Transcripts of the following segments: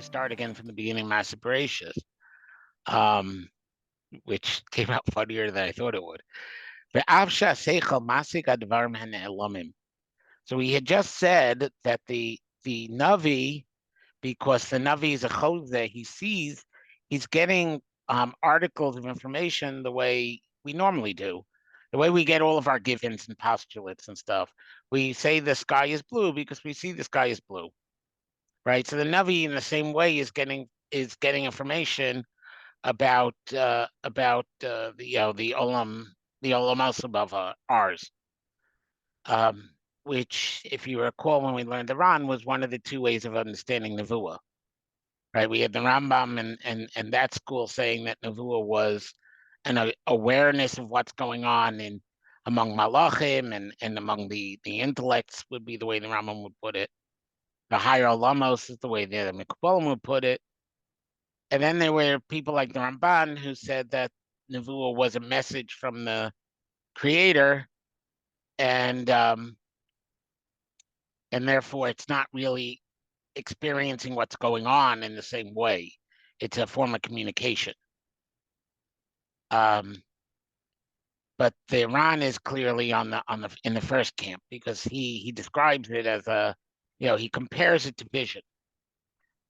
to start again from the beginning, Maaseh Berehis, um, which came out funnier than I thought it would. So we had just said that the Navi, because the Navi is a Chose, he's getting articles of information the way we normally do, the way we get all of our givens and postulates and stuff. We say the sky is blue because we see the sky is blue, right? So the Navi, in the same way, is getting information about the Olam also above ours, which, if you recall, when we learned the Ran, was one of the two ways of understanding Nevuah. Right, we had the Rambam and that school saying that Nevuah was an awareness of what's going on among Malachim and among the intellects, would be the way the Rambam would put it. The higher Olamos is the way the Mikbalim would put it. And then there were people like the Ramban who said that Nevuah was a message from the Creator, and therefore it's not really experiencing what's going on in the same way. It's a form of communication. But the Iran is clearly in the first camp, because he describes it as he compares it to vision.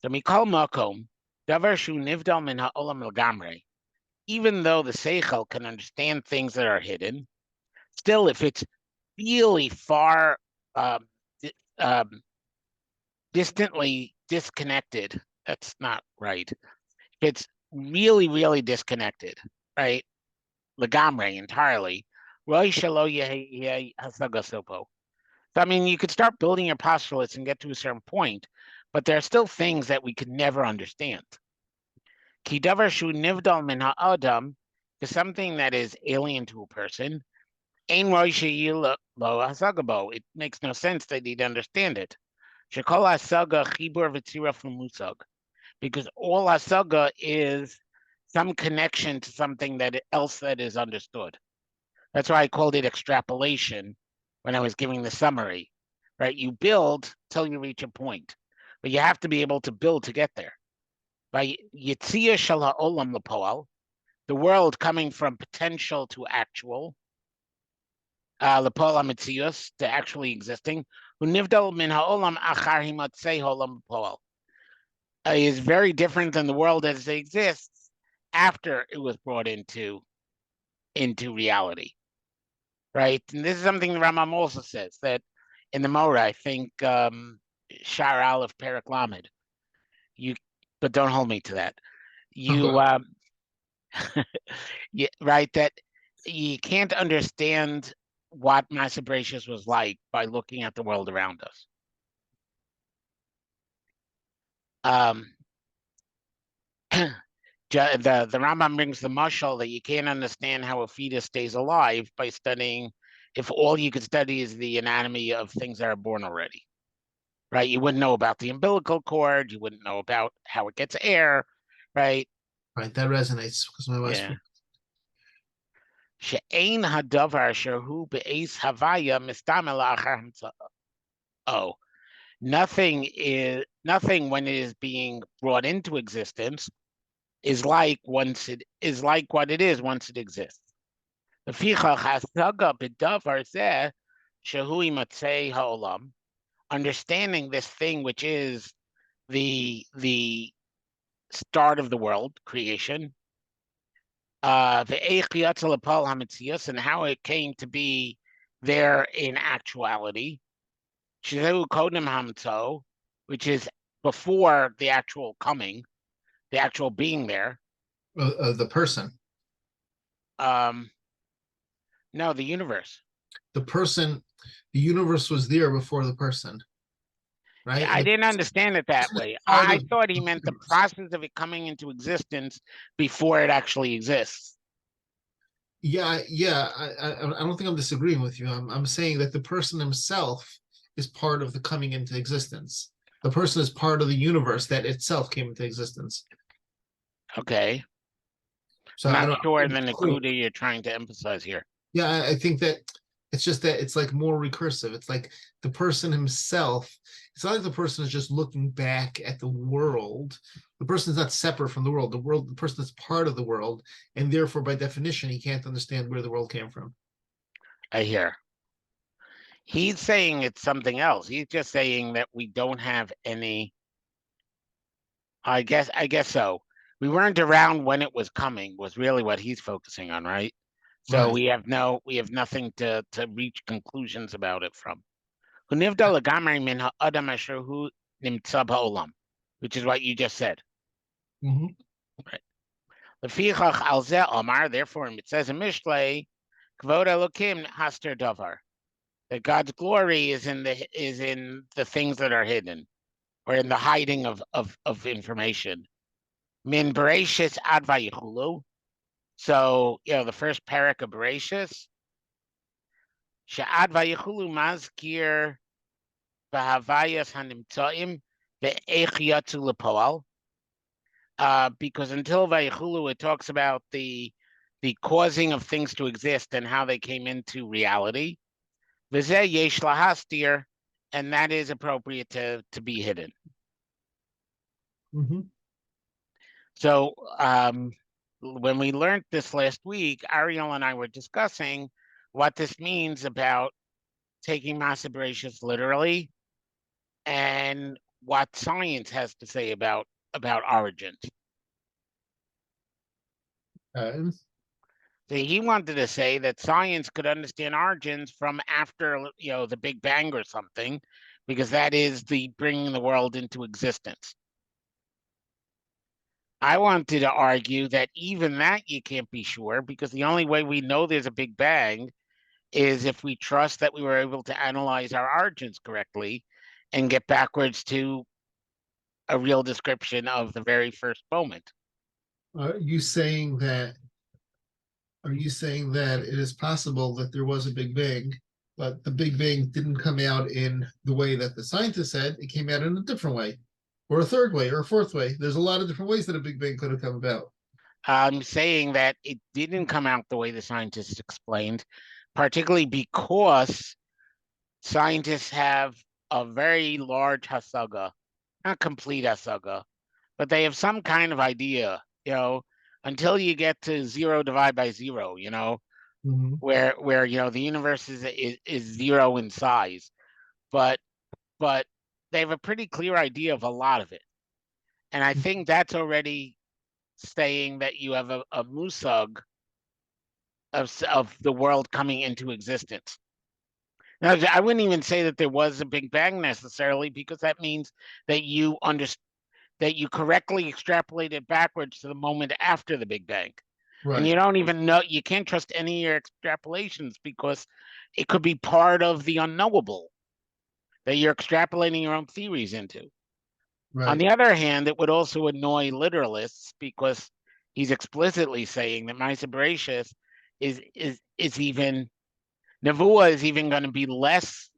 So Mikol Makom, Davar Shu Nivdal Min Ha'olam L'Gamrei, even though the Seichel can understand things that are hidden, still, if it's really far distantly disconnected, that's not right. If it's really, really disconnected, right? Legamre entirely. So, I mean, you could start building your postulates and get to a certain point, but there are still things that we could never understand. Ki davar shu nivdal min ha'adam is something that is alien to a person. Ein lo hasagabo. It makes no sense that he'd understand it. Shekol hasaga chibur v'tzira from musag, because all hasaga is some connection to something else that is understood. That's why I called it extrapolation when I was giving the summary, right? You build till you reach a point, but you have to be able to build to get there. By Yitzia Shel Ha'olam L'Poal, the world coming from potential to actual, L'Poal HaMetzius, to actually existing, U'nivdal Min Ha'olam Achar Himatzei Ha'olam L'Poal, is very different than the world as it exists after it was brought into reality, right? And this is something the Rambam also says, that in the Morah, I think Shar Aleph Perek Lamed, but don't hold me to that. Right, that you can't understand what Maaseh Berehis was like by looking at the world around us. The Rambam brings the mashal that you can't understand how a fetus stays alive by studying, if all you could study is the anatomy of things that are born already, right? You wouldn't know about the umbilical cord, you wouldn't know about how it gets air, right? Right, that resonates because my wife's. Yeah. She'ein hadavar shehu be'es havaya mistamel achar hamtzah. Oh, nothing when it is being brought into existence is like what it is once it exists. Understanding this thing, which is the start of the world, creation, and how it came to be there in actuality, which is before the actual coming, the actual being there. The person. No, the universe. The universe was there before the person, right? I didn't understand it that way. I thought he meant the process of it coming into existence before it actually exists. Yeah. I don't think I'm disagreeing with you. I'm saying that the person himself is part of the coming into existence. The person is part of the universe that itself came into existence. Okay. So I'm not sure the nakuda you're trying to emphasize here. Yeah, I think that It's just that it's like more recursive. It's like the person himself. It's not like the person is just looking back at the world. The person is not separate from the world. The person is part of the world, and therefore, by definition, he can't understand where the world came from. I hear. He's saying it's something else. He's just saying that we don't have any. I guess so. We weren't around when it was coming, was really what he's focusing on, right? So Right. we have nothing to reach conclusions about it from. Which is what you just said. Mhm. Right. Therefore, it says in Mishlei, Kvod Elokim Haster Davar, that God's glory is in the things that are hidden, or in the hiding of information. Min Bereshis ad Vayichulu. So, the first parak of Bereshis, She'ad Vayichulu mazkir v'havayas hanimtzaim ve'ech yatzu lepoal. Because until Vayichulu, it talks about the causing of things to exist and how they came into reality. V'zeh yesh lahastir, and that is appropriate to be hidden. Mhm. So when we learned this last week, Ariel and I were discussing what this means about taking Maaseh Berehis literally and what science has to say about origins. So he wanted to say that science could understand origins from after, the Big Bang or something, because that is the bringing the world into existence. I wanted to argue that even that you can't be sure, because the only way we know there's a Big Bang is if we trust that we were able to analyze our origins correctly and get backwards to a real description of the very first moment. Are you saying that? Are you saying that it is possible that there was a Big Bang, but the Big Bang didn't come out in the way that the scientists said? It came out in a different way, or a third way, or a fourth way. There's a lot of different ways that a Big Bang could have come about. I'm saying that it didn't come out the way the scientists explained, particularly because scientists have a very large hasaga, not complete hasaga, but they have some kind of idea, until you get to 0 divided by 0, Mhm. where the universe is 0 in size, but they have a pretty clear idea of a lot of it. And I think that's already saying that you have a musag of the world coming into existence. Now, I wouldn't even say that there was a Big Bang necessarily, because that means that you that you correctly extrapolated backwards to the moment after the Big Bang. And you Right, don't even know, you can't trust any of your extrapolations, because it could be part of the unknowable that you're extrapolating your own theories into. On right. the other hand, it would also annoy literalists, because he's explicitly saying that Maaseh Berehis is even Nevuah is even going to be less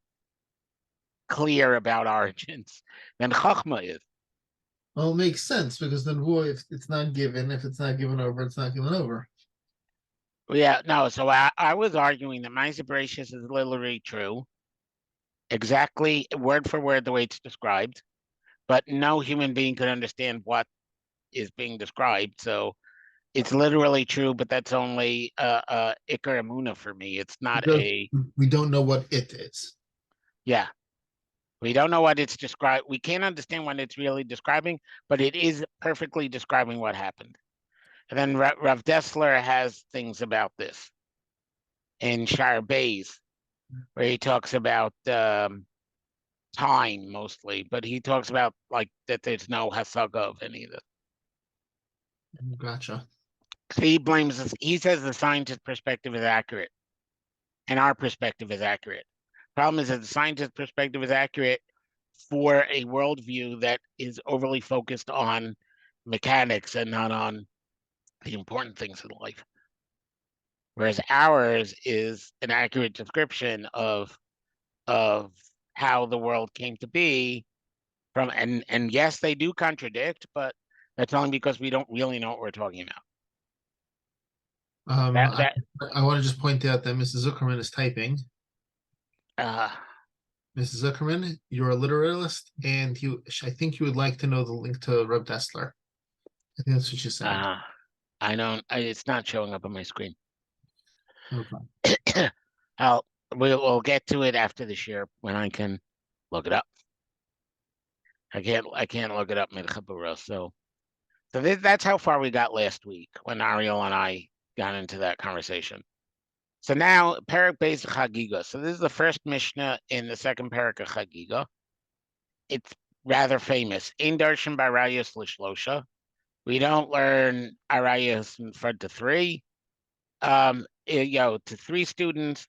clear about origins than Chachma is. Well, it makes sense because then, boy, if it's not given, if it's not given over, it's not given over. Yeah, no. So I was arguing that Maaseh Berehis is literally true, exactly word for word the way it's described, but no human being could understand what is being described. So it's literally true, but that's only Iker Amuna for me. It's not Because a we don't know what it is. yeah. We don't know what it's described. We can't understand what it's really describing, but it is perfectly describing what happened. And then Rav Dessler has things about this in Shar Bays, where he talks about time mostly, but he talks about like that there's no hasaga of any of this. Gotcha. So he blames us. He says the scientist perspective is accurate, and our perspective is accurate. Problem is that the scientist perspective is accurate for a worldview that is overly focused on mechanics and not on the important things in life. Whereas ours is an accurate description of how the world came to be from, and yes, they do contradict, but that's only because we don't really know what we're talking about. Um, That I, that I want to just point out that Mrs. Zuckerman is typing. Uh, Mrs. Zuckerman, you're a literalist, and I think you would like to know the link to Reb Dessler. I think that's what you're saying. I don't. It's not showing up on my screen. Okay. We'll get to it after this year when I can look it up. I can't look it up in chaburah. So that's how far we got last week when Ariel and I got into that conversation. So now Perek Beis Chagiga. So this is the first Mishnah in the second Perek of Chagiga. It's rather famous. Ein darshan b'arayos l'shlosha. We don't learn arayos in front to three. To three students,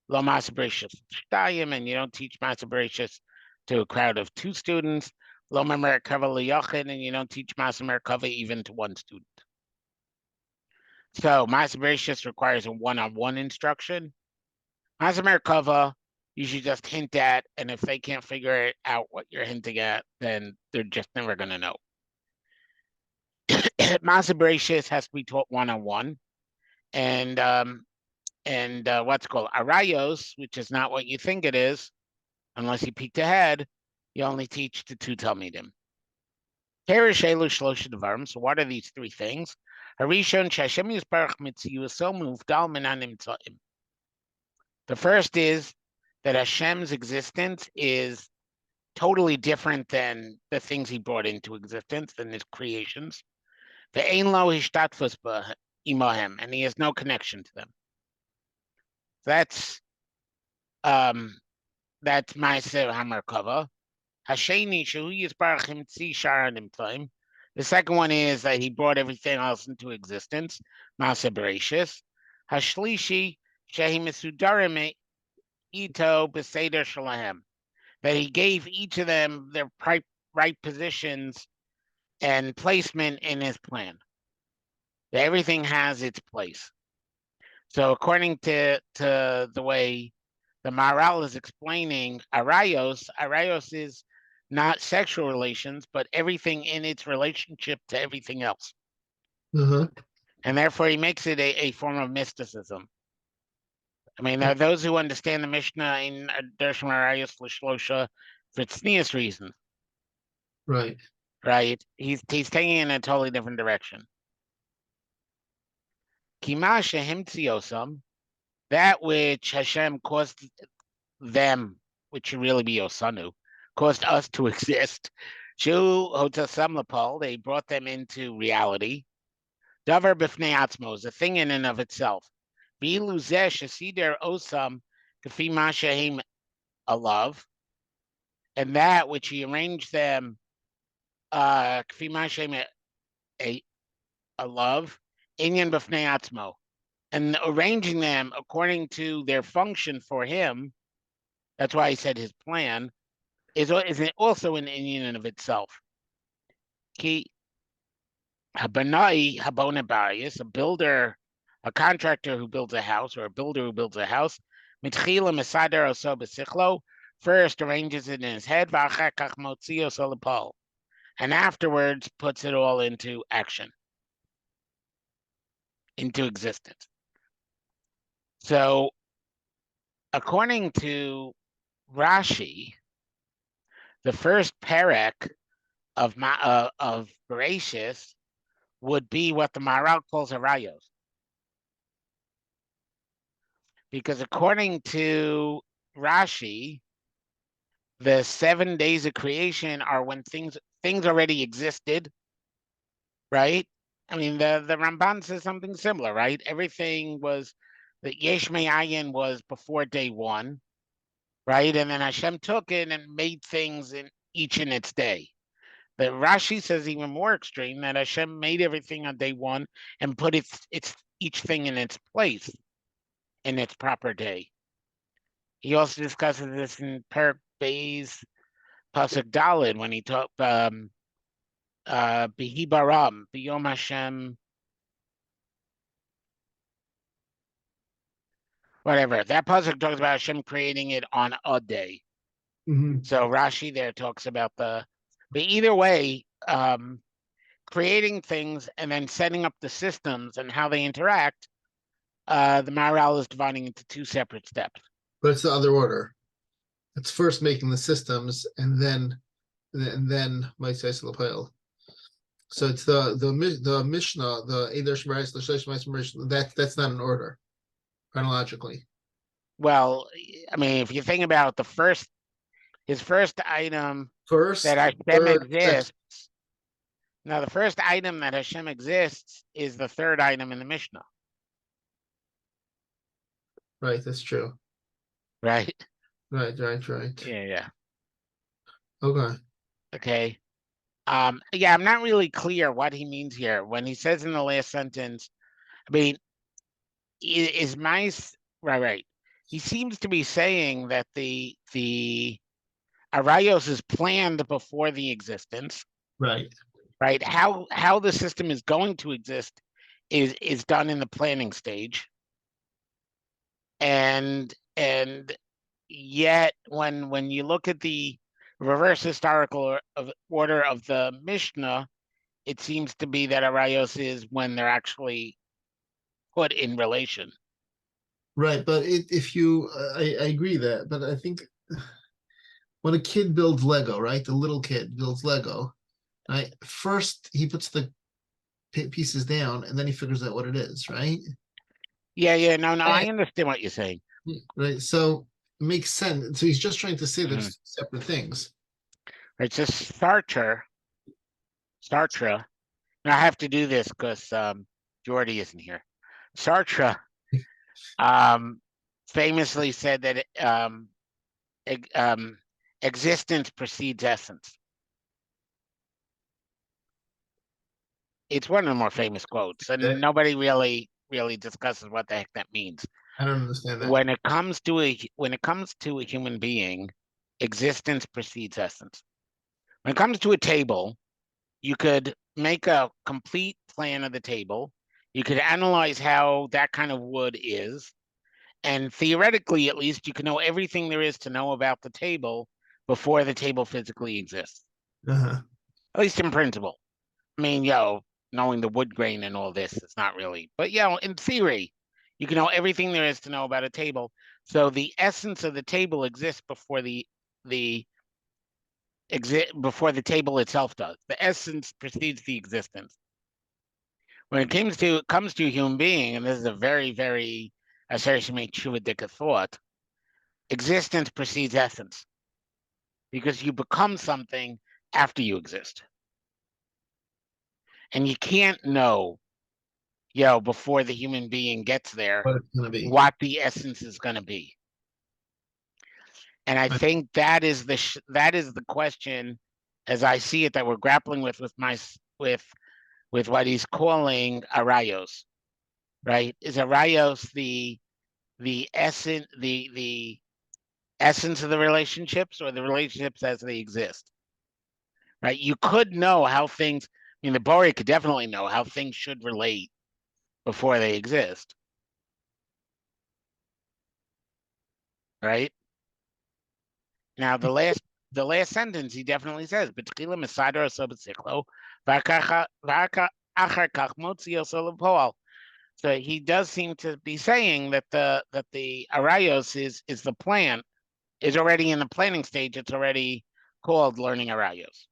lo Maaseh Berehis shtayim, and you don't teach Maaseh Berehis to a crowd of two students. Lo haMerkavah liyachid, and you don't teach haMerkavah even to one student. So Maaseh Berehis requires a one-on-one instruction. haMerkavah, you should just hint at, and if they can't figure it out what you're hinting at, then they're just never going to know. Maaseh Berehis has to be taught one-on-one, and what's called Arayos, which is not what you think it is, unless you peeked ahead, you only teach the two Talmidim. So what are these three things? The first is that Hashem's existence is totally different than the things he brought into existence, than his creations. And he has no connection to them. That's Maaseh haMerkavah. Hasheni shehu yisbarach himtzi shara nimtzaim. The second one is that he brought everything else into existence. Maaseh Berehis. Hashlishi shehi mesudarim ito b'seder shalahem. That he gave each of them their right positions and placement in his plan. That everything has its place. So according to the way the Maharal is explaining Arayos is not sexual relations, but everything in its relationship to everything else. Uh-huh. And therefore he makes it a form of mysticism. I mean, there are those who understand the Mishnah in Derashah Arayos L'Shlosha for tznius reasons. Right. Right? He's taking it in a totally different direction. Kimasha himtziosam, that which Hashem caused them, which should really be Osanu, caused us to exist. Shu hotasam lapal, they brought them into reality. Davar b'fnei atzmo is a thing in and of itself. V'ilu zeh shesider osam k'fi ma shehem alav, and that which he arranged them k'fi ma shehem alav, inyan b'fnei atzmo, and arranging them according to their function for him. That's why he said his plan is also an Indian of itself. Ki habanai habona bayis, a builder, a contractor who builds a house, or a builder who builds a house, mitchila mesader oso b'sichlo, first arranges it in his head, v'achar kach motzio solapol, and afterwards puts it all into action, into existence. So, according to Rashi, the first perek of Bereshis would be what the Maharal calls Arayos. Because according to Rashi, the 7 days of creation are when things already existed, right? I mean, the Ramban says something similar, right? Everything was, the Yesh Me'ayin was before day one, right? And then Hashem took it and made things in each in its day. But Rashi says even more extreme, that Hashem made everything on day one and put its each thing in its place in its proper day. He also discusses this in Perek Beis Pasuk Daled when he talked Bihi Baram, B'Yom Hashem, whatever. That pasuk talks about Hashem creating it on a day. Mm-hmm. So Rashi there talks about but either way, creating things and then setting up the systems and how they interact, the Maharal is dividing into two separate steps. But it's the other order. It's first making the systems, and then Maaseh Berehis. So it's the Mishnah, the Derashah Berehis, the Shlosh Mishnah. That's not in order chronologically. Well, I mean, if you think about his first item that First, Hashem third, second. exists. Now, the first item that Hashem exists is the third item in the Mishnah. Right, that's true. Right? Right. Yeah. Okay. Okay. Yeah, I'm not really clear what he means here when he says in the last sentence. I mean, is my right? He seems to be saying that the Arayos is planned before the existence. Right. Right? How the system is going to exist is done in the planning stage. And yet when you look at the reverse historical order of the Mishnah, it seems to be that Arayos is when they're actually put in relation. Right, but if you, I agree that, but I think when a kid builds Lego, right, the little kid builds Lego, right, first he puts the pieces down, and then he figures out what it is, right? Yeah, no, I understand what you're saying. Right, so it makes sense. So he's just trying to say there's separate things. It's just Sartre. And I have to do this because Jordy isn't here. Sartre famously said that existence precedes essence. It's one of the more famous quotes, and nobody really discusses what the heck that means. I don't understand that. When it comes to a human being, existence precedes essence. When it comes to a table, you could make a complete plan of the table. You could analyze how that kind of wood is, and theoretically, at least, you can know everything there is to know about the table before the table physically exists. Uh-huh. At least in principle. I mean, knowing the wood grain and all this is not really, but in theory, you can know everything there is to know about a table. So the essence of the table exists before the table itself does. The essence precedes the existence. When it comes to a human being, and this is a very, very assertion Chuvadika thought, existence precedes essence. Because you become something after you exist. And you can't know, before the human being gets there, what the essence is going to be. And I think that is the question, as I see it, that we're grappling with what he's calling Arayos, right? Is Arayos the essence the essence of the relationships, or the relationships as they exist? Right? You could know how things. I mean, the Bori could definitely know how things should relate before they exist. Right? Now, the last sentence, he definitely says, so he does seem to be saying that the Arayos is the plan, is already in the planning stage. It's already called learning Arayos.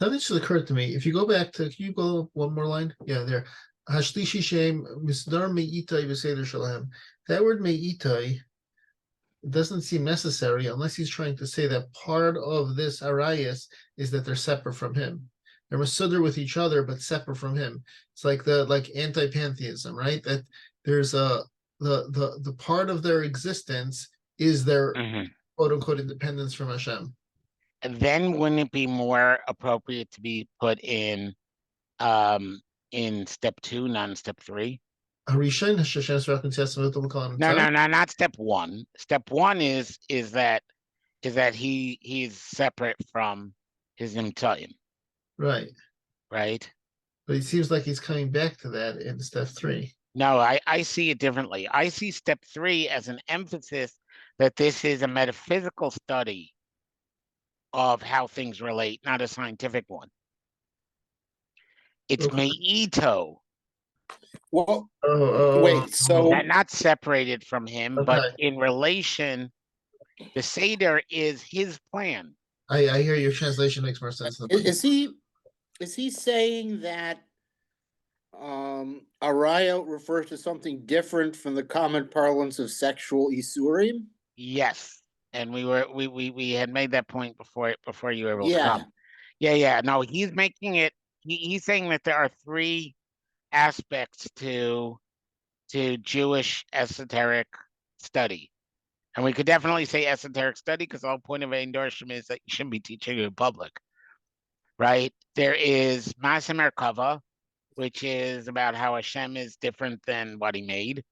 Something just occurred to me. If you go back to, can you go one more line? Yeah, there. Hashlishi Shem Misdar Me'itai V'Seder Shalem. That word Me'itai doesn't seem necessary unless he's trying to say that part of this Arayas is that they're separate from him. They're masudar with each other, but separate from him. It's like anti-pantheism, right? That there's the part of their existence is their quote unquote independence from Hashem. And then wouldn't it be more appropriate to be put in step 2, not in step 3? No, not step 1. Step 1 is that he's separate from his Nimtzayim. Right. Right. But it seems like he's coming back to that in step 3. No, I see it differently. I see step 3 as an emphasis that this is a metaphysical study of how things relate, not a scientific one. It's Me'ito. Well, wait, so not separated from him, but in relation The Seder is his plan. I hear your translation makes more sense than mine. Is he saying that Arayos refers to something different from the common parlance of sexual isurim? Yes. And we had made that point before you were able to Yeah. come. Yeah. No, he's making it. He's saying that there are three aspects to Jewish esoteric study. And we could definitely say esoteric study because the whole point of addendum is that you shouldn't be teaching it in public, right? There is Maaseh Berehis, which is about how Hashem is different than what he made.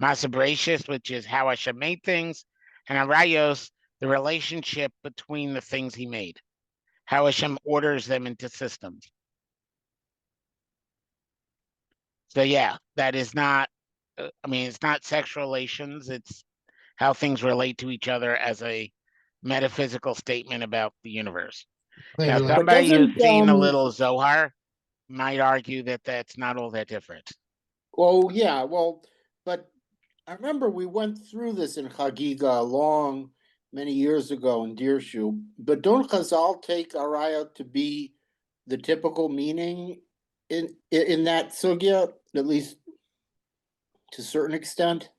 Maaseh Berehis, which is how Hashem made things. And Arayos, the relationship between the things he made, how Hashem orders them into systems. So yeah, that is not, it's not sexual relations. It's how things relate to each other as a metaphysical statement about the universe. Now, Maybe somebody who's seen a little Zohar might argue that that's not all that different. Oh yeah, well, but I remember we went through this in Chagiga many years ago in Derashah. But don't Chazal take Arayos to be the typical meaning in that sugya, at least to a certain extent?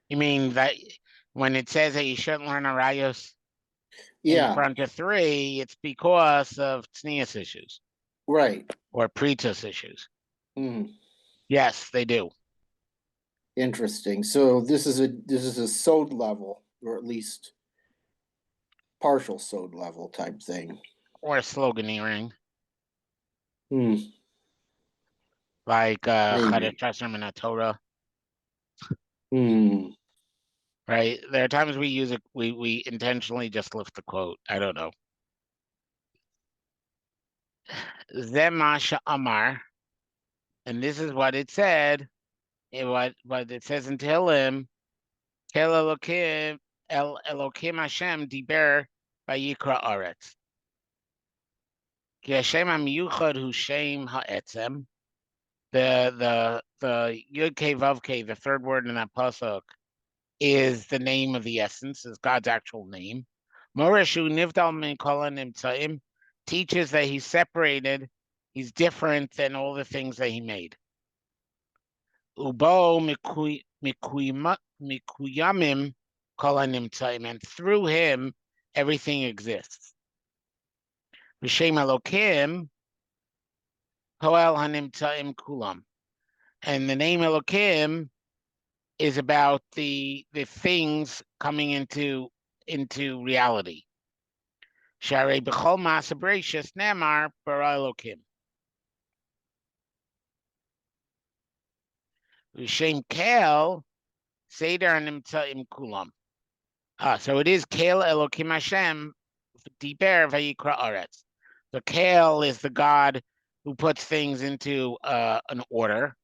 You mean that when it says that you shouldn't learn Arayos in Yeah, front of three, it's because of tznius issues right. or pretus issues? Hmm. Yes, they do. Interesting. So this is a Sod level, or at least partial Sod level type thing. Or sloganeering, Hmm. like Maybe. Derashah min Torah, Hmm. right? There are times we use it, we intentionally just lift the quote. I don't know. Zemasha Amar, and this is what it said. What it says in Tehillim, Kel Elokim Elokim Hashem Diber Vayikra Aretz. Ki Hashem HaMiyuchad Hu Shem HaEtzem. The Yud Kei Vav Kei, the third word in that pasuk, is the name of the essence, is God's actual name. Moreshu Nivdal Min Kol HaNimtzaim teaches that he's separated, he's different than all the things that he made. Ubo Mikuyamim Kol HaNimtzaim, and through him everything exists. V'Shem Elokim Poel HaNimtzaim Kulam, and the name Elokim is about the things coming into reality. Sharei b'chol Maaseh Berehis nemar bara Elokim. V'shem kel seder nimtzaim kulam. So it is kel Elokim Hashem diber vayikra aretz. So kel is the God who puts things into an order,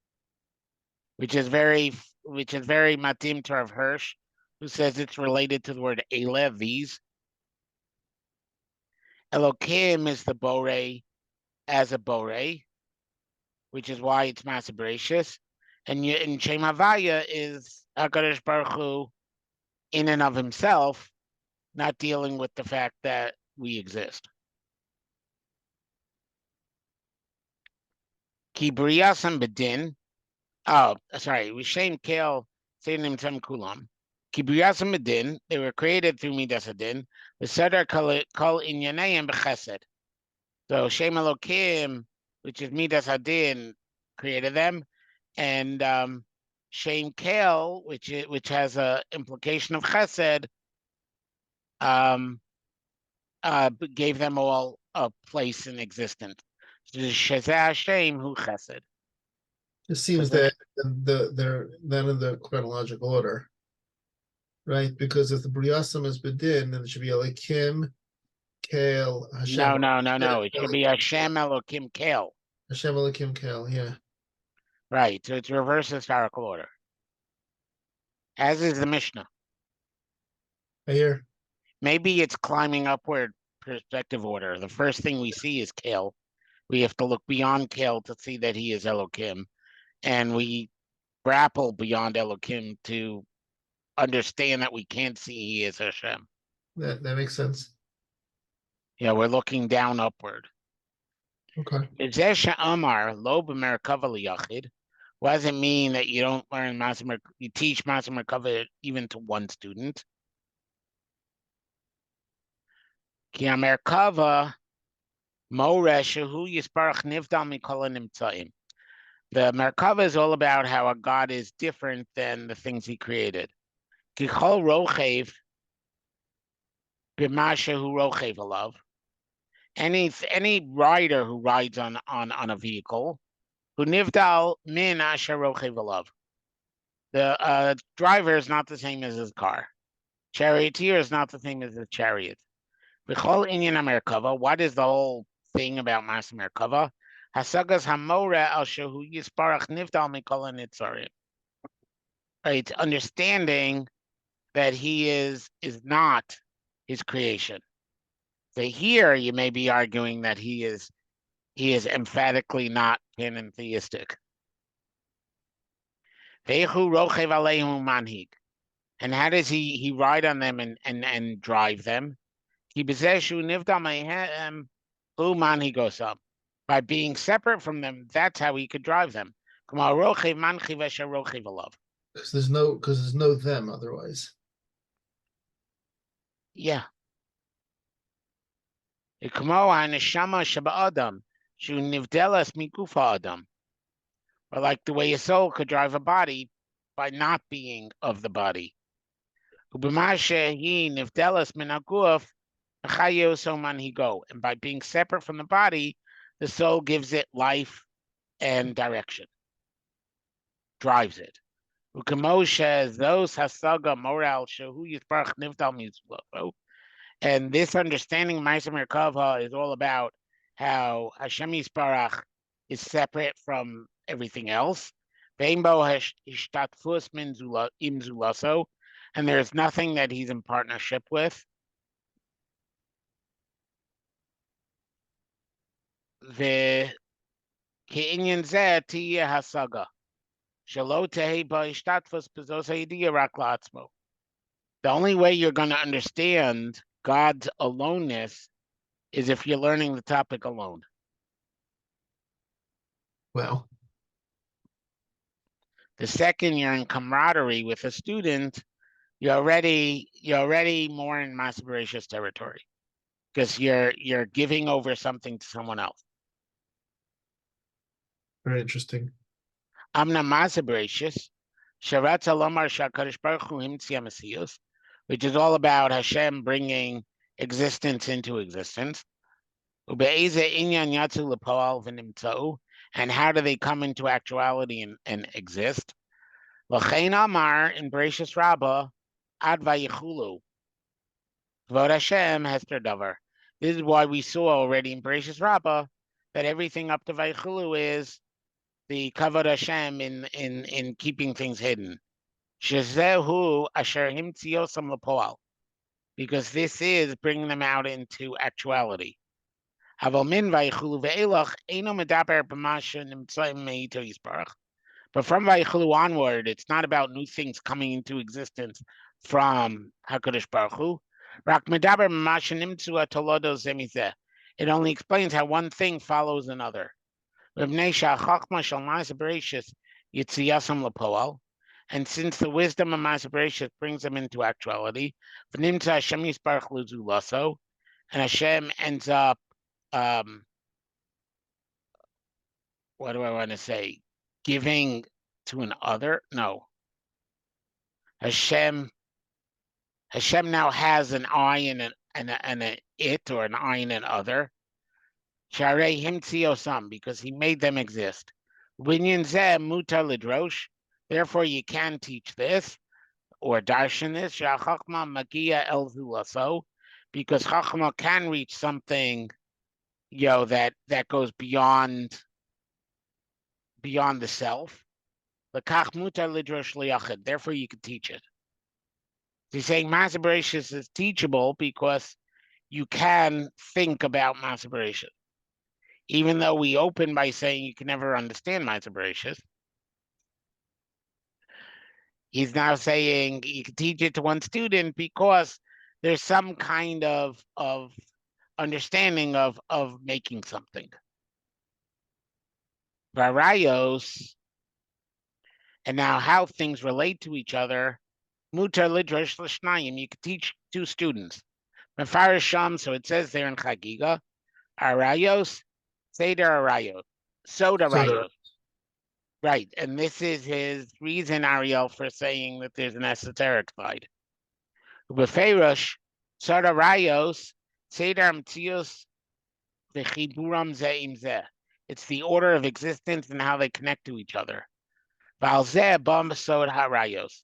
which is very matim to Rav Hirsch, who says it's related to the word ele, these. Elokim is the borei as a borei, which is why it's Maaseh Berehis. And Shem Havaya is HaKadosh Baruch Hu in and of himself, not dealing with the fact that we exist. Ki briyasam bedin. Oh, sorry. Vishem kel seinim tem kulam. Ki briyasam bedin. They were created through midas hadin. V'seder kol inyaneim b'chesed. So Shem Elokim, which is midas hadin, created them, and Shem Kel, which has a implication of chesed, gave them all a place in existence. Shezeh Hashem hu chesed. it seems that they're not in the chronological order, right? Because if the Briasam is Bedin, then it should be Elokim, Kel, Hashem. No. It should be Hashem Elokim Kel. Hashem Elokim Kel, yeah. Right. So it's reverse historical order, as is the Mishnah. I hear. Maybe it's climbing upward perspective order. The first thing we see is Kel. We have to look beyond Kel to see that he is Elokim, and we grapple beyond Elokim to understand that we can't see He is Hashem. That makes sense. Yeah, we're looking down upward. Okay. Amar lo haMerkavah liyachid. What does it mean that you don't learn you teach haMerkavah even to one student? Ki haMerkavah moreh shehu yisparach nivdal mikol hanimtzaim. The haMerkavah is all about how a God is different than the things He created. Ki chol rochev b'ma shehu rochev alav. Any rider who rides on a vehicle, who nivdal min asher rochev alav. The driver is not the same as his car. Charioteer is not the same as the chariot. B'chol inyan haMerkavah. What is the whole thing about Maaseh Berehis? Hasagas hamoreh al shehu yisparach nivdal mikol hanitzarim. Right, understanding that He is not His creation. So here you may be arguing that He is emphatically not pantheistic. Ve'hu rochev aleihim manhig. And how does he ride on them and drive them? By being separate from them, that's how he could drive them. Because there's no them otherwise. Yeah. Or like the way a soul could drive a body by not being of the body. And by being separate from the body, the soul gives it life and direction, drives it. And this understanding of Maaseh Berehis is all about how Hashem Yisparach is separate from everything else. And there's nothing that He's in partnership with. The only way you're going to understand God's aloneness is if you're learning the topic alone. Well, the second you're in camaraderie with a student, you're already more in Maaseh Berehis territory, because you're giving over something to someone else. Very interesting. Amna Maaseh Berehis, Sharatza Lomar Shakadosh Baruch Hu Himtzi HaMesius, which is all about Hashem bringing existence into existence. Ube'eze inyan yatzu lepoal v'nimtzau, and how do they come into actuality and exist? L'chein Amar in Bereshis Rabbah ad vayichulu. Kvod Hashem hester davar. This is why we saw already in Bereshis Rabbah that everything up to vayichulu is the kavod Hashem in keeping things hidden. Shezehu asher himtziosam lepoal, because this is bringing them out into actuality. Aval min vayichulu ve'elach eino medaber b'masha nimtzaim meito yisparach. But from vayichulu onward, it's not about new things coming into existence from HaKadosh Baruch Hu. Rak medaber b'masha nimtzua tolodo zemizeh. It only explains how one thing follows another. V'bnei sha'chachma shel Maaseh Berehis yitziyasam lepoal. And since the wisdom of Maaseh Berehis brings them into actuality, v'nimtza Hashem yisparach luzu laso, and Hashem ends up, what do I want to say? Giving to an other? No. Hashem now has an I and an it, or an I and an other. Sharei himtziosam, because He made them exist. Winyan zeh mutar lidrosh. Therefore, you can teach this or darshan this. Shachachma magia el zulaso, because chachma can reach something, that goes beyond the self. L'kach mutar lidrosh liyachid. Therefore, you can teach it. He's saying Maaseh Berehis is teachable because you can think about Maaseh Berehis. Even though we open by saying you can never understand Maaseh Berehis, He's now saying you can teach it to one student because there's some kind of understanding of making something. Arayos, and now how things relate to each other. Mutar lidrosh l'shnayim. You could teach two students. Mefarish sham. So it says there in Chagiga, Arayos, Seder Arayos, Sod Arayos. Right, and this is his reason, Ariel, for saying that there's an esoteric side. Befeirosh, Sod Arayos, Seder Mtzios, v'chiburam zeh im zeh. It's the order of existence and how they connect to each other. Val zeh bam Sod Arayos.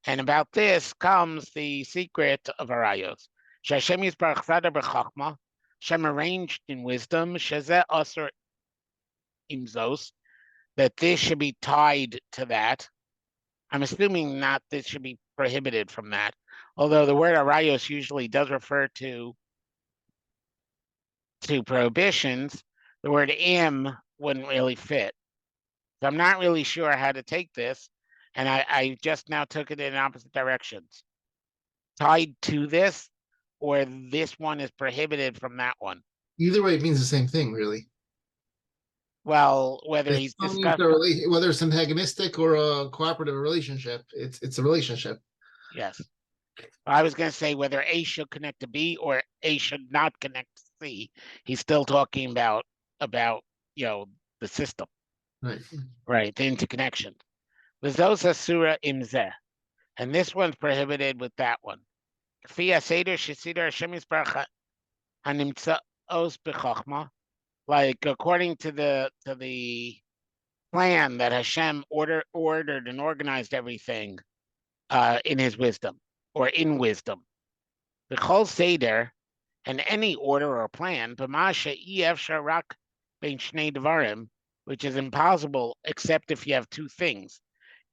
And about this comes the secret of Arayos. Hashem yisbarach tzadar b'chachma, Hashem arranged in wisdom, shezeh asur imzos, that this should be tied to that. I'm assuming not this should be prohibited from that, although the word arayos usually does refer to prohibitions. The word im wouldn't really fit. So I'm not really sure how to take this, and I just now took it in opposite directions. Tied to this, or this one is prohibited from that one. Either way, it means the same thing, really. Well, whether he's discussing whether it's antagonistic or a cooperative relationship, it's a relationship. Yes. I was going to say whether A should connect to B or A should not connect to C. He's still talking about the system, right? The interconnection. V'zos surah imzeh, and this one's prohibited with that one. K'fi seder shesider Hashem yisbarach hanimtzaos b'chachma, like according to the plan that Hashem ordered and organized everything in his wisdom or in wisdom. The Chol Seder and any order or plan, which is impossible except if you have two things.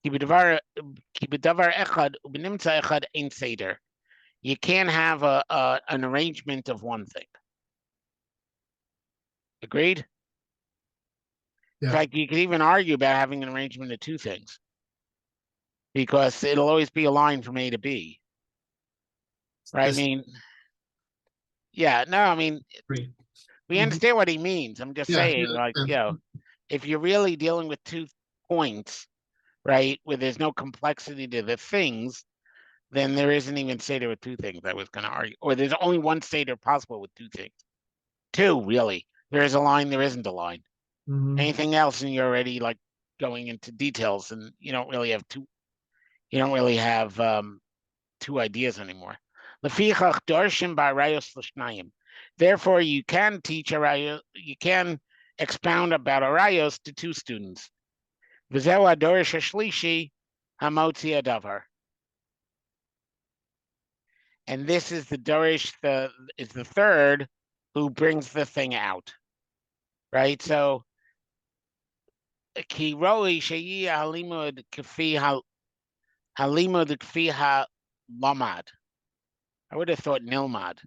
You can't have an arrangement of one thing. Agreed? Yeah. In fact, you could even argue about having an arrangement of two things, because it'll always be a line from A to B. Right? I mean, yeah, no, I mean, we understand what he means. I'm just saying, if you're really dealing with 2 points, right, where there's no complexity to the things, then there isn't even Seder with 2 things, I was going to argue. Or there's only one Seder possible with 2 things. 2, really. There is a line, there isn't a line. Anything else, and you're already like going into details, and you don't really have 2 ideas anymore. Therefore, you can teach arayos, you can expound about arayos to 2 students. And this is the dorish, is the third who brings the thing out, right? So, ki roi sheyi halimud kfi halimud kfi halamad. I would have thought nilmad.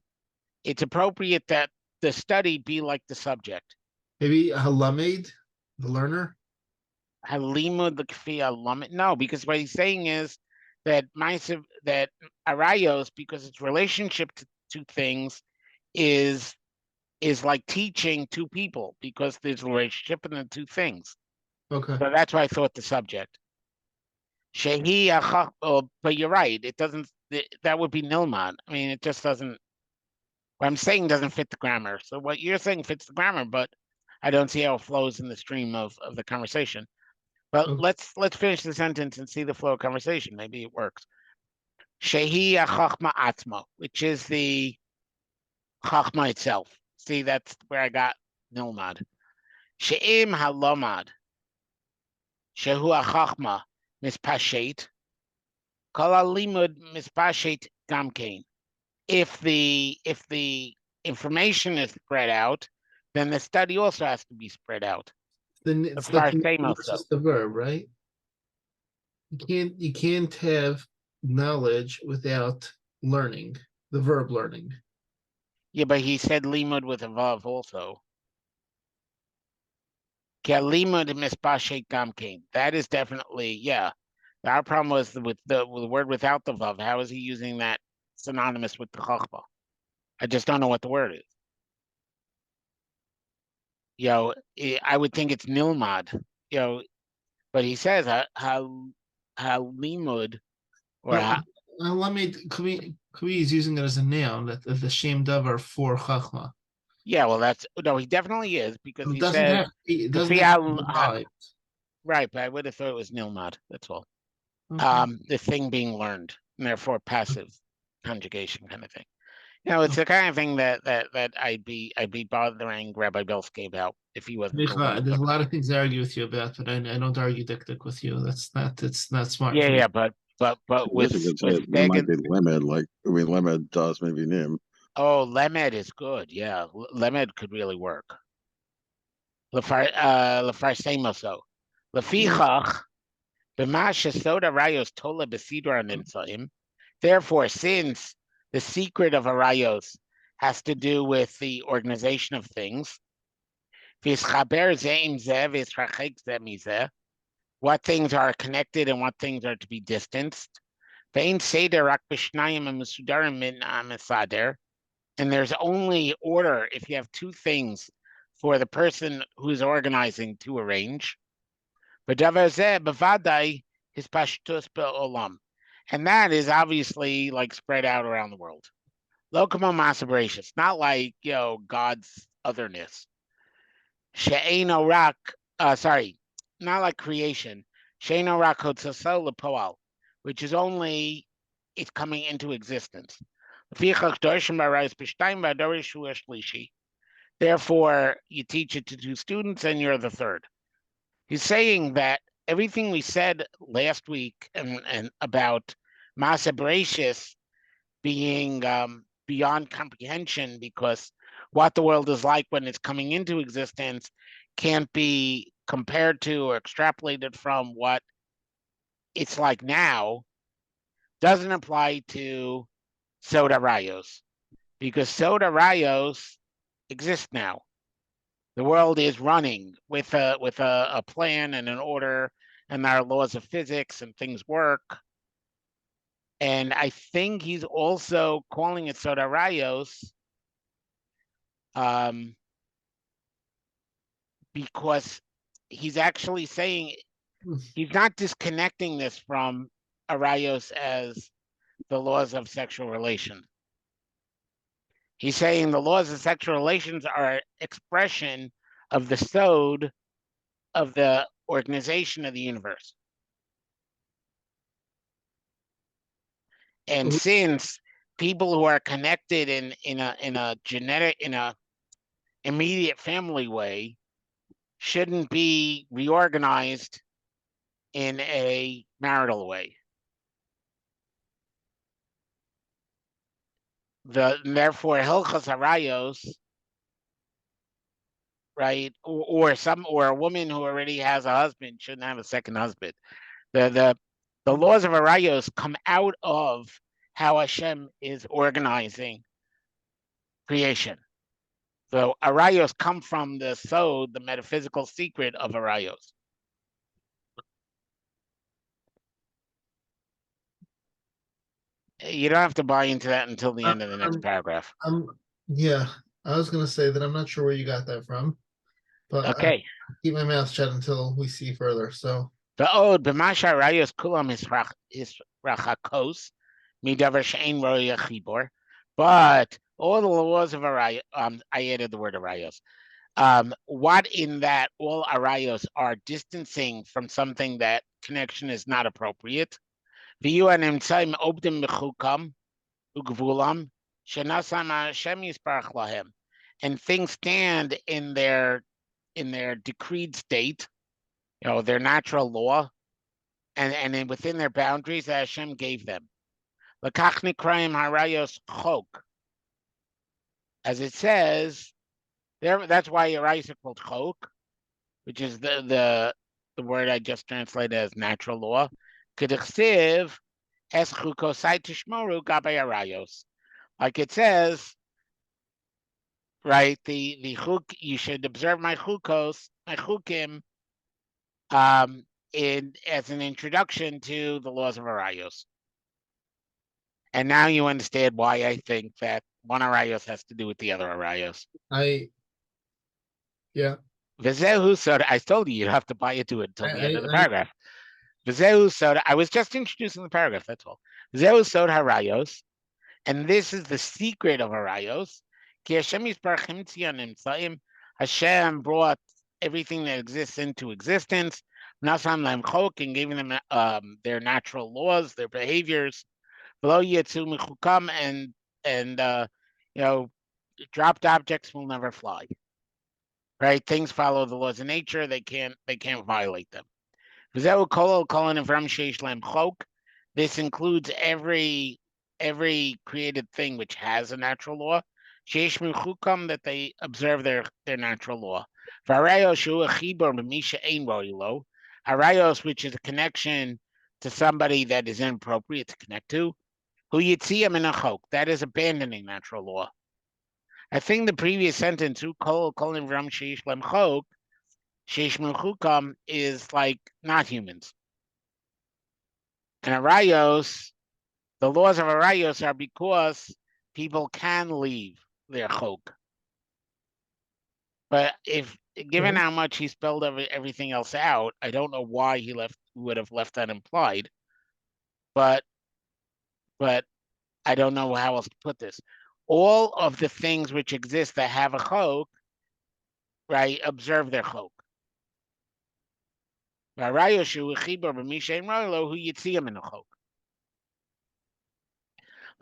It's appropriate that the study be like the subject. Maybe halamed, the learner. Halimud kfi halamad. No, because what he's saying is that arayos, because its relationship to 2 things is like teaching 2 people, because there's a relationship in the 2 things. Okay. So that's why I thought the subject. But you're right. It doesn't. That would be nilman. I mean, it just doesn't. What I'm saying doesn't fit the grammar. So what you're saying fits the grammar, but I don't see how it flows in the stream of the conversation. But let's finish the sentence and see the flow of conversation. Maybe it works. Shehi chachma atma, which is the chachma itself. See, that's where I got nilmad. She'im halomad. Shehu chachma mispashet. Kol halimud mispashet gamkein. If the information is spread out, then the study also has to be spread out. Then it's the verb, right? You can't have knowledge without learning. The verb learning. Yeah, but he said limud with a vav also. Limud mispashet gamkein. That is definitely, yeah. Our problem was with the word without the vav. How is he using that synonymous with the chachma? I just don't know what the word is. I would think it's nilmad. But he says halimud or But let me, Kavi is using it as a noun, that the shem davar for chachma. yeah. Well, he definitely is because he Doesn't says have, it doesn't kafi have to be derived. right. But I would have thought it was nilmad. That's all. Okay. The thing being learned, and therefore passive conjugation kind of thing. It's Okay. the kind of thing that I'd be bothering Rabbi Belsky about if he wasn't building a There's a book. lot of things I argue with you about, but I don't argue dik with you. It's not smart for you. Yeah, but I with guess you could say there might Dagan, be limit, limit does maybe nim. oh, Lemed is good. Yeah, Lemed could really work. Lefar Semoso. Lefichach, b'masha Sod Arayos tola b'sidra nimtzaim. Therefore, since the secret of Arayos has to do with the organization of things, what things are connected and what things are to be distanced. And there's only order if you have two things for the person who's organizing to arrange. And that is obviously like spread out around the world. Lokamo Maaseh Berehis, not like God's otherness. She'eino rak, not like creation. She'eino rak hotzasel lepoal, which is only it's coming into existence. Therefore, you teach it to two students, and you're the third. He's saying that everything we said last week and about Maaseh Berehis being beyond comprehension, because what the world is like when it's coming into existence can't be compared to or extrapolated from what it's like now, doesn't apply to Sod Arayos, because Sod Arayos exists now. The world is running with a plan and an order, and there are laws of physics and things work. And I think he's also calling it Sod Arayos because he's actually saying he's not disconnecting this from Arayos as the laws of sexual relation. He's saying the laws of sexual relations are expression of the Sod of the organization of the universe. And since people who are connected in a genetic, in a immediate family way, shouldn't be reorganized in a marital way. Therefore, Hilchos Arayos, right, or a woman who already has a husband shouldn't have a second husband. The laws of Arayos come out of how Hashem is organizing creation. So Arayos come from the Sod, the metaphysical secret of Arayos. You don't have to buy into that until the end of the next paragraph. Yeah, I was going to say that I'm not sure where you got that from, but okay. Keep my mouth shut until we see further. So the Od b'masha Arayos kulam is rachakos midavar she'ein roya chibor, but all the laws of Arayos, I added the word Arayos. What in that all Arayos are distancing from something that connection is not appropriate. And things stand in their decreed state, their natural law, and within their boundaries that Hashem gave them. As it says, that's why Arayos are called chok, which is the word I just translated as natural law. Like it says, right? The chuk, you should observe my chukos, my chukim, as an introduction to the laws of Arayos. And now you understand why I think that one Arayos has to do with the other Arayos. Yeah. Vizehu Sod, I told you you'd have to buy into it until the end of the I paragraph. Vizehu Sod, I was just introducing the paragraph, that's all. Vizehu Sod Arayos, and this is the secret of Arayos. Ki Hashem Yisbarach Himtzion Nimtzaim, Hashem brought everything that exists into existence, Nasan Lam Chok, and gave them their natural laws, their behaviors, V'lo Yetzu Mechukam, and dropped objects will never fly. Right? Things follow the laws of nature. They can't violate them. This includes every created thing which has a natural law. That they observe their natural law. Arayos, which is a connection to somebody that is inappropriate to connect to. That is abandoning natural law. I think the previous sentence, is like not humans. And Arayos, the laws of Arayos are because people can leave their chok. But given how much he spelled everything else out, I don't know why he would have left that implied. But I don't know how else to put this. All of the things which exist that have a chok, right, observe their chok.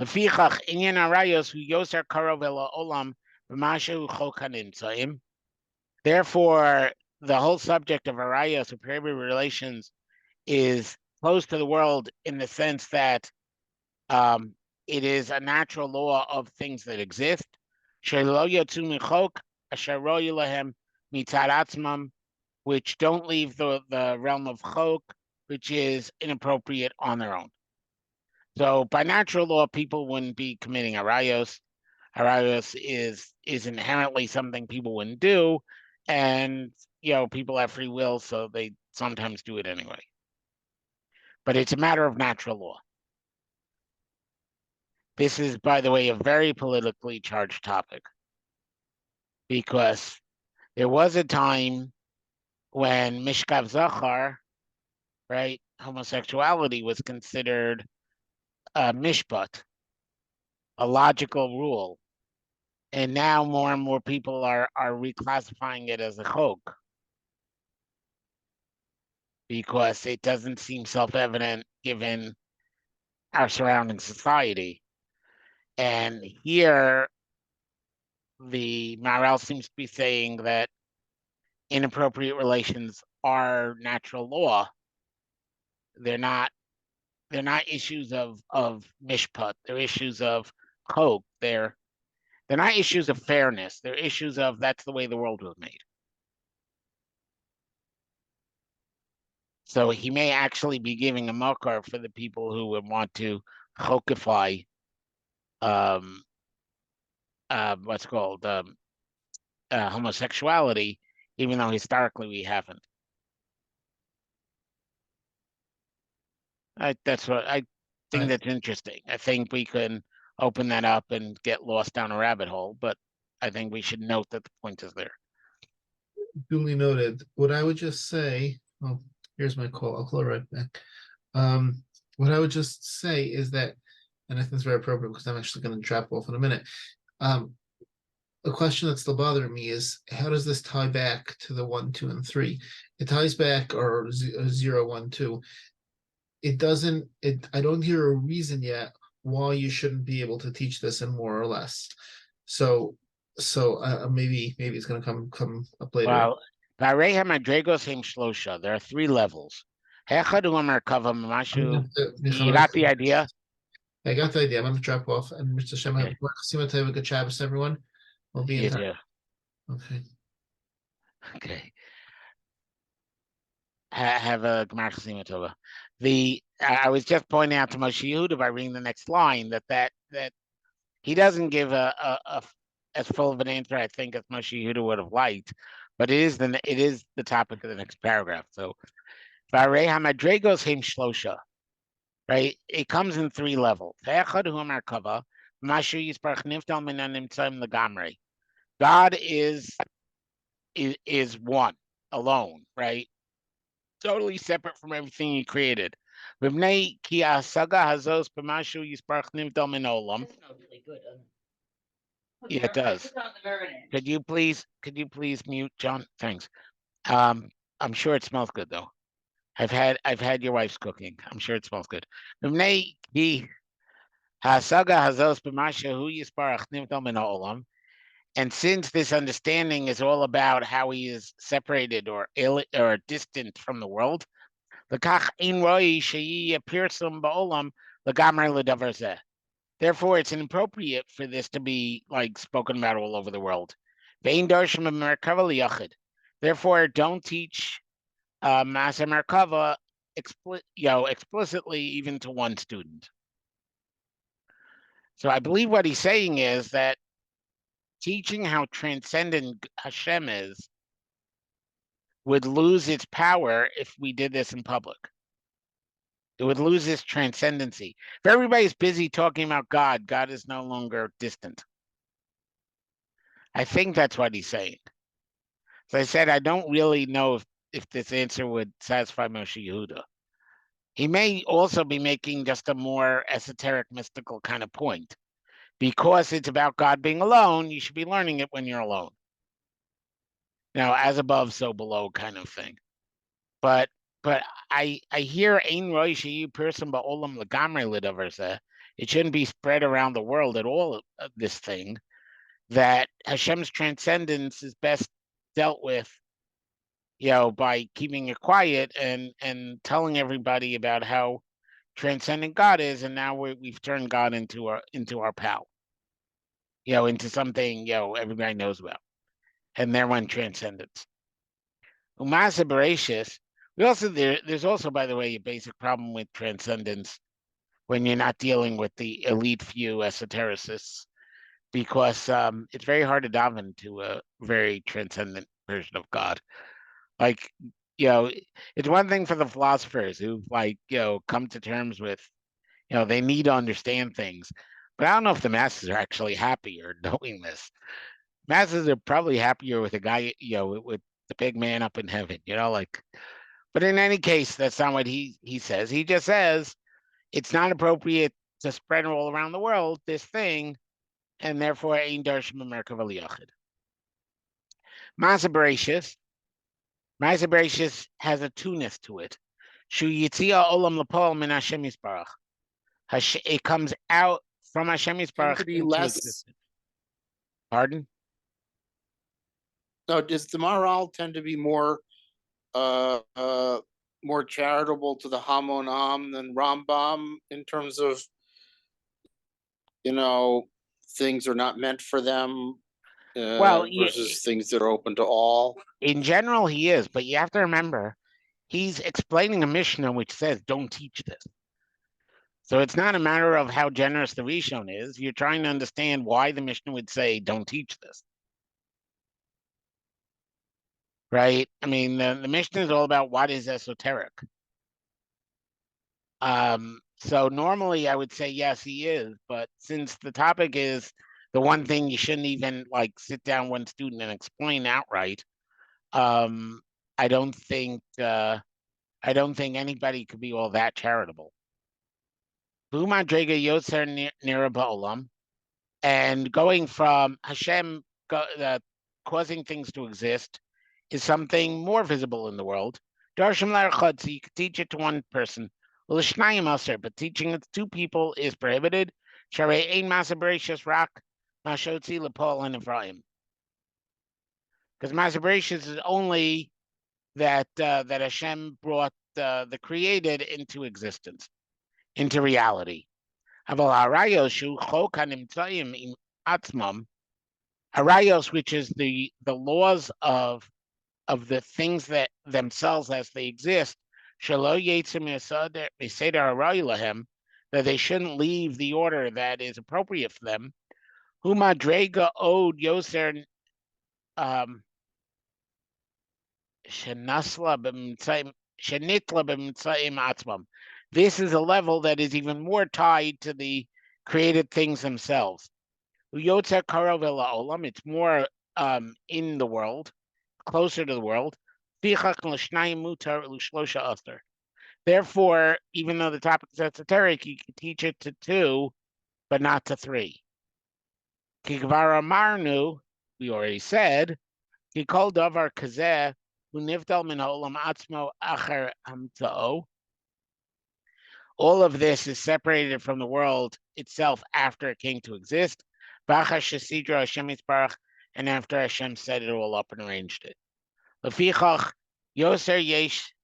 Lefichach inyan arayos hu yoser karov el olam b'mashu chok hanimtzaim. Therefore, the whole subject of arayos, or private relations, is close to the world in the sense that it is a natural law of things that exist. Which don't leave the realm of chok, which is inappropriate on their own. So by natural law, people wouldn't be committing arayos. Arayos is inherently something people wouldn't do, and people have free will, so they sometimes do it anyway. But it's a matter of natural law. This is, by the way, a very politically charged topic, because there was a time when Mishkav Zachar, right, homosexuality was considered a mishpat, a logical rule. And now more and more people are reclassifying it as a chok, because it doesn't seem self-evident given our surrounding society. And here, the Maharal seems to be saying that inappropriate relations are natural law. They're not issues of mishpat. They're issues of chok. They're not issues of fairness. They're issues of that's the way the world was made. So he may actually be giving a makar for the people who would want to chokify what's called homosexuality, even though historically we haven't. That's what I think. That's interesting. I think we can open that up and get lost down a rabbit hole, but I think we should note that the point is there. Duly noted. What I would just say, oh, here's my call. I'll call it right back. What I would just say is that, and I think it's very appropriate because I'm actually going to drop off in a minute. A question that's still bothering me is, how does this tie back to the 1, 2, and 3? It ties back, or 0, 1, 2. It doesn't. I don't hear a reason yet why you shouldn't be able to teach this in more or less. So maybe it's going to come up later. Well, there are 3 levels. You got the idea? I got the idea. I'm going to drop off. And Mr. Shem, have a good Shabbos, everyone. We'll be in touch. Okay. Have a Gmar Chasima Tova. I was just pointing out to Moshe Yehuda by reading the next line that he doesn't give a as full of an answer, I think, as Moshe Yehuda would have liked, but it is the topic of the next paragraph. So Varei hamadregos heim shlosha. Right? It comes in three levels. Echad hu haMerkavah, mashu yisparach niftal min hanimtzaim legamrei. God is one, alone, right? Totally separate from everything he created. V'bnei ki hasaga hazos b'mashu yisparach niftal min olam. That smells really good, doesn't it? Put Yeah, it does. Put the marinade. Could you please mute, John? Thanks. I'm sure it smells good though. I've had your wife's cooking. I'm sure it smells good. V'bnei ki hasaga hazos b'mashu yisparach niftal min olam. And since this understanding is all about how he is separated or distant from the world, therefore it's inappropriate for this to be like spoken about all over the world. Therefore, don't teach Maaseh Berehis explicitly even to one student. So I believe what he's saying is that teaching how transcendent Hashem is would lose its power if we did this in public. It would lose its transcendency. If everybody's busy talking about God, God is no longer distant. I think that's what he's saying. As I said, I don't really know if this answer would satisfy Moshe Yehuda. He may also be making just a more esoteric, mystical kind of point. Because it's about God being alone, you should be learning it when you're alone. Now, as above, so below kind of thing. But I hear ein roi sheyu person ba'olam legamrei lidavar zeh. It shouldn't be spread around the world at all, this thing, that Hashem's transcendence is best dealt with, by keeping it quiet and telling everybody about how transcendent God is, and now we've turned God into our pal. Into something, everybody knows about. And there went transcendence. Maaseh Berehis, there's also, by the way, a basic problem with transcendence when you're not dealing with the elite few esotericists, because it's very hard to dive into a very transcendent version of God. Like, it's one thing for the philosophers who come to terms with, they need to understand things. But I don't know if the masses are actually happier knowing this. Masses are probably happier with a guy, with the big man up in heaven, But in any case, that's not what he says. He just says it's not appropriate to spread all around the world this thing, and therefore ein darsh haMerkavah liyachid. Maaseh Berehis has a two-ness to it. Shu yitzia olam lapol min Hashem yisbarach. It comes out from Hashem yisbarach into existence. Pardon? No, does the Maharal tend to be more charitable to the Hamonam than Rambam in terms of, things are not meant for them versus things that are open to all? In general, he is, but you have to remember, he's explaining a Mishnah which says, don't teach this. So it's not a matter of how generous the Rishon is. You're trying to understand why the Mishnah would say, don't teach this. Right? I mean, the Mishnah is all about what is esoteric. So normally I would say, yes, he is. But since the topic is the one thing you shouldn't even sit down one student and explain outright, I don't think anybody could be all that charitable. And going from Hashem causing things to exist is something more visible in the world. So you could teach it to one person. But teaching it to two people is prohibited. Because Maaseh Berehis is only that Hashem brought the created into existence, into reality. Arayos, which is the laws of the things that themselves as they exist, that they shouldn't leave the order that is appropriate for them. Humadrega od yoser shenasla shenitla b'mitzayim atzmam. This is a level that is even more tied to the created things themselves. Uyotzer karov el ha'olam. It's more in the world, closer to the world. Therefore, even though the topic is esoteric, you can teach it to 2, but not to 3. Kigvar amarnu, we already said, kikol davar kazeh hu nivdal min ha'olam atzmo acher hamtza'o. All of this is separated from the world itself after it came to exist. B'achar shesidra Hashem yisbarach, and after Hashem set it all up and arranged it. Lefichach yoser yesh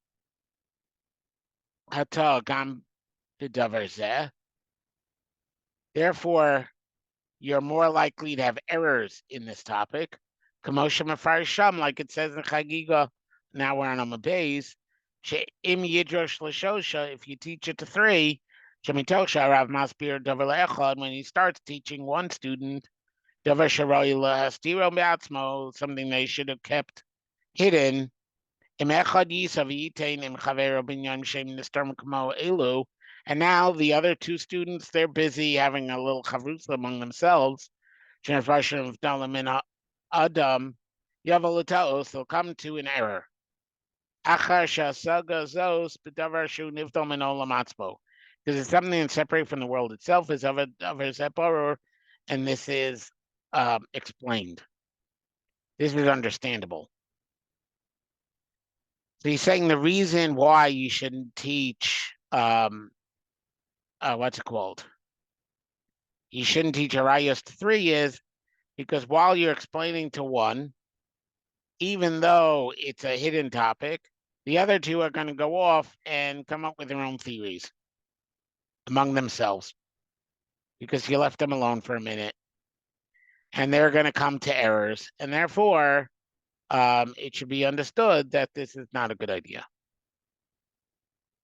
hata gam b'davar zeh. Therefore, you're more likely to have errors in this topic. Kamosha Mefarsham, like it says in Chagiga, now we're on Amabeis, She'im Yidrosh L'Shosha, if you teach it to 3, Shemitosha Rav Masbir Davar Le'echad, when he starts teaching one student, Davar Sharoi L'Hastiro Be'atzmo, something they should have kept hidden, Im Echad Yisav Yitain Im Chavero Binyan Shem Nistar Kamo Elu, and now the other 2 students, they're busy having a little chavrus among themselves. Adam, Yavalutaos, they'll come to an error. Because it's something that's separate from the world itself, is of a separer, and this is explained. This is understandable. So he's saying the reason why you shouldn't teach what's it called? You shouldn't teach Arayos to 3 is because while you're explaining to 1, even though it's a hidden topic, the other 2 are going to go off and come up with their own theories among themselves because you left them alone for a minute, and they're going to come to errors, and therefore it should be understood that this is not a good idea.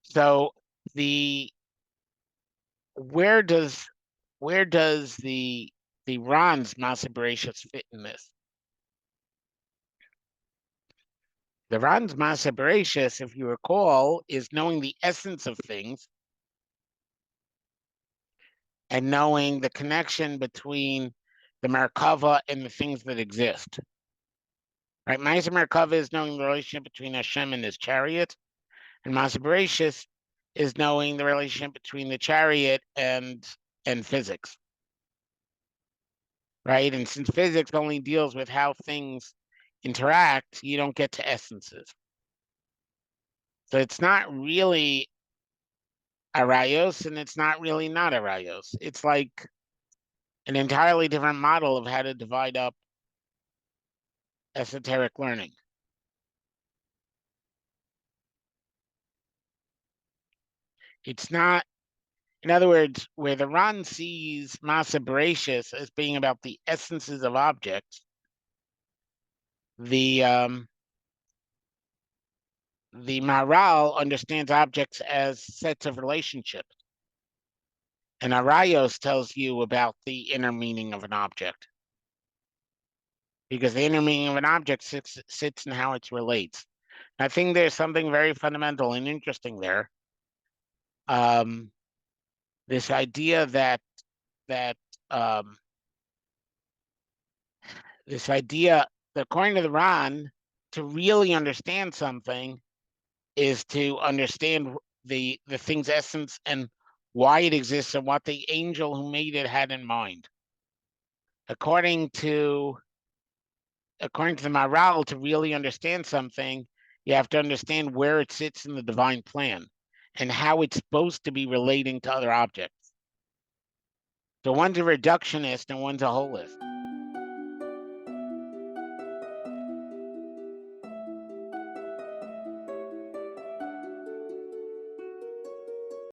So where does the Ran's Maaseh Berehis fit in this? The Ran's Maaseh Berehis, if you recall, is knowing the essence of things and knowing the connection between the haMerkavah and the things that exist. Right? Maaseh haMerkavah is knowing the relationship between Hashem and his chariot, and Maaseh Berehis is knowing the relationship between the chariot and physics. Right? And since physics only deals with how things interact, you don't get to essences. So it's not really Arayos, and it's not really not Arayos. It's like an entirely different model of how to divide up esoteric learning. It's not, in other words, where the Ran sees Maaseh Berehis as being about the essences of objects, the Maharal understands objects as sets of relationships. And Arayos tells you about the inner meaning of an object. Because the inner meaning of an object sits in how it relates. I think there's something very fundamental and interesting there. This idea that according to the Ran, to really understand something is to understand the thing's essence and why it exists and what the angel who made it had in mind. According to the Maharal, to really understand something, you have to understand where it sits in the divine plan and how it's supposed to be relating to other objects. So one's a reductionist and one's a holist.